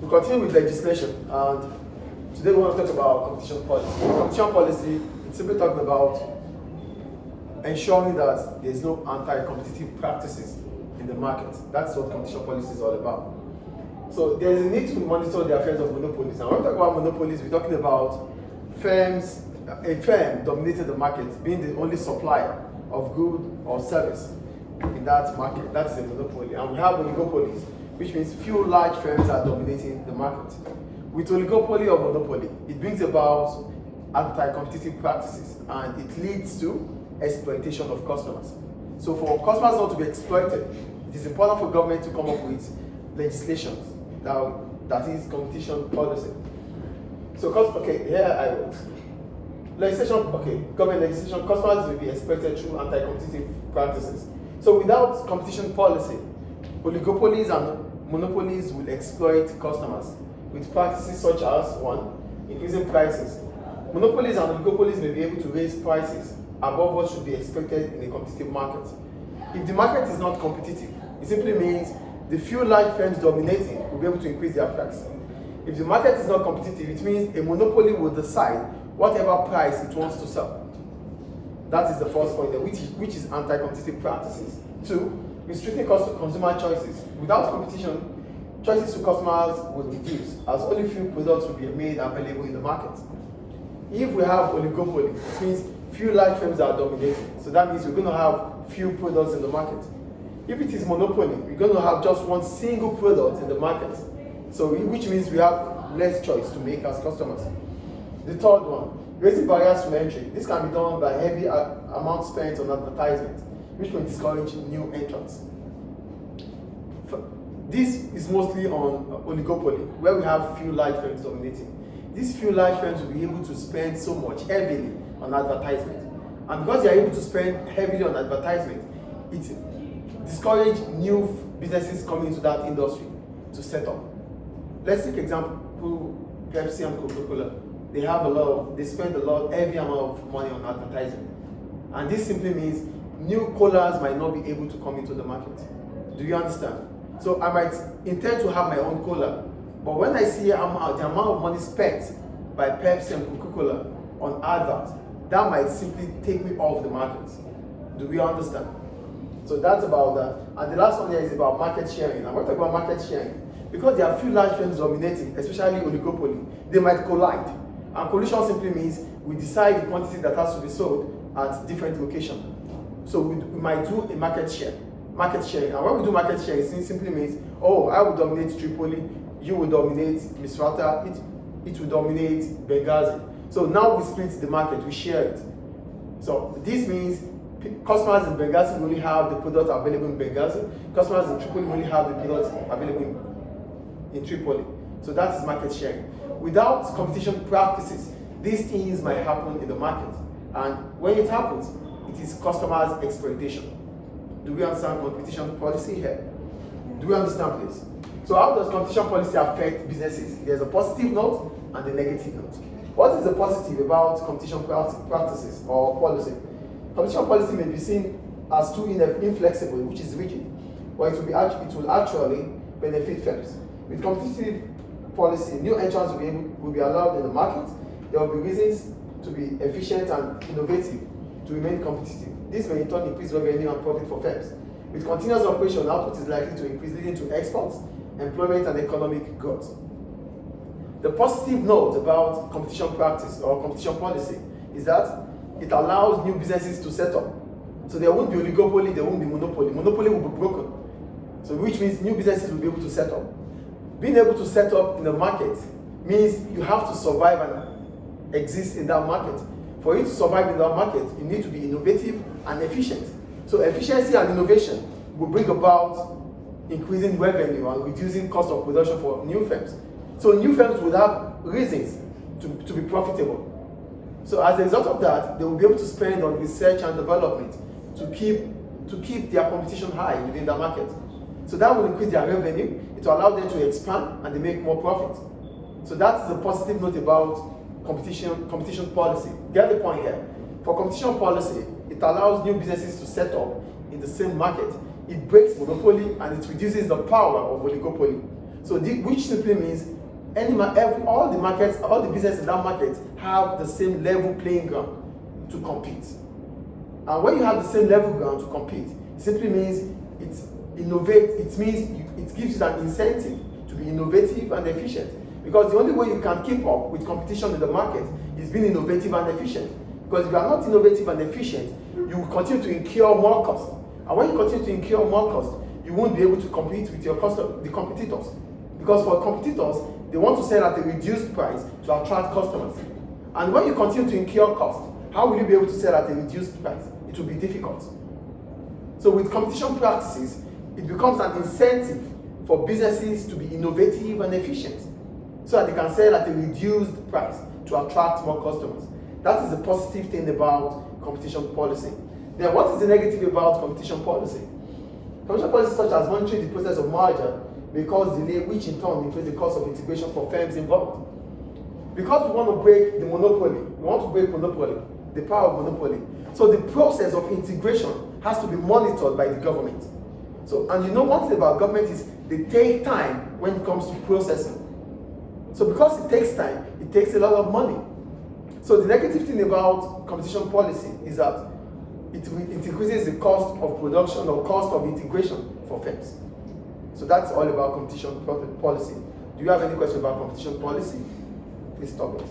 We continue with legislation, and today we want to talk about competition policy. Competition policy, it's simply talking about ensuring that there's no anti-competitive practices in the market. That's what competition policy is all about. So there's a need to monitor the affairs of monopolies. And when we talk about monopolies, we're talking about firms, a firm dominating the market, being the only supplier of good or service in that market. That's a monopoly. And we have oligopolies, which means few large firms are dominating the market. With oligopoly or monopoly, it brings about anti-competitive practices and it leads to exploitation of customers. So for customers not to be exploited, it is important for government to come up with legislation that is competition policy. So, here I wrote. Legislation, government legislation, customers will be exploited through anti-competitive practices. So without competition policy, oligopolies and monopolies will exploit customers with practices such as, one, increasing prices. Monopolies and oligopolies may be able to raise prices above what should be expected in a competitive market. If the market is not competitive, it simply means the few large firms dominating will be able to increase their price. If the market is not competitive, it means a monopoly will decide whatever price it wants to sell. That is the first point there, which is anti-competitive practices. Two, restricting consumer choices. Without competition, choices to customers will reduce, as only few products will be made available in the market. If we have oligopoly, it means few large firms are dominating. So that means we're going to have few products in the market. If it is monopoly, we're going to have just one single product in the market. So which means we have less choice to make as customers. The third one, raising barriers to entry. This can be done by heavy amount spent on advertisement, which may discourage new entrants. This is mostly on oligopoly, where we have few large firms dominating. These few large firms will be able to spend so much heavily on advertisement. And because they are able to spend heavily on advertisement, it discourages new businesses coming into that industry to set up. Let's take example, Pepsi and Coca-Cola. They spend heavy amount of money on advertising. And this simply means new colas might not be able to come into the market. Do you understand? So I might intend to have my own cola, but when I see the amount of money spent by Pepsi and Coca-Cola on adverts, that might simply take me off the market. Do we understand? So that's about that. And the last one here is about market sharing. I want to talk about market sharing. Because there are few large firms dominating, especially oligopoly, they might collide. And collision simply means we decide the quantity that has to be sold at different locations. So we might do a market sharing. And when we do market sharing, it simply means, I will dominate Tripoli, you will dominate Misrata, it will dominate Benghazi. So now we split the market, we share it. So this means customers in Benghazi will only have the product available in Benghazi, customers in Tripoli will only have the product available in Tripoli. So that is market sharing. Without competition practices, these things might happen in the market. And when it happens, it is customers' exploitation. Do we understand competition policy here? Do we understand, please? So how does competition policy affect businesses? There's a positive note and a negative note. What is the positive about competition practices or policy? Competition policy may be seen as too inflexible, which is rigid, but it will actually benefit firms. With competitive policy, new entrants will be allowed in the market. There will be reasons to be efficient and innovative to remain competitive. This may in turn increase revenue and profit for firms. With continuous operation, output is likely to increase, leading to exports, employment, and economic growth. The positive note about competition practice or competition policy is that it allows new businesses to set up. So there won't be oligopoly, there won't be monopoly. Monopoly will be broken. So which means new businesses will be able to set up. Being able to set up in the market means you have to survive and exist in that market. For you to survive in that market, you need to be innovative and efficient. So efficiency and innovation will bring about increasing revenue and reducing cost of production for new firms. So new firms will have reasons to be profitable. So as a result of that, they will be able to spend on research and development to keep their competition high within the market. So that will increase their revenue, it will allow them to expand and they make more profit. So that's the positive note about competition policy. Get the point here. For competition policy, it allows new businesses to set up in the same market. It breaks monopoly and it reduces the power of oligopoly. So which simply means all the businesses in that market have the same level playing ground to compete. And when you have the same level ground to compete, it simply means it gives you an incentive to be innovative and efficient. Because the only way you can keep up with competition in the market is being innovative and efficient. Because if you are not innovative and efficient, you will continue to incur more cost. And when you continue to incur more cost, you won't be able to compete with the competitors. Because for competitors, they want to sell at a reduced price to attract customers. And when you continue to incur cost, how will you be able to sell at a reduced price? It will be difficult. So with competition practices, it becomes an incentive for businesses to be innovative and efficient so that they can sell at a reduced price to attract more customers. That is the positive thing about competition policy. Then what is the negative about competition policy? Competition policy such as monitoring the process of merger may cause delay, which in turn increase the cost of integration for firms involved. Because we want to break the monopoly, the power of monopoly. So the process of integration has to be monitored by the government. So, and you know one thing about government is they take time when it comes to processing. So because it takes time, it takes a lot of money. So the negative thing about competition policy is that it increases the cost of production or cost of integration for firms. So that's all about competition policy. Do you have any question about competition policy? Please stop it.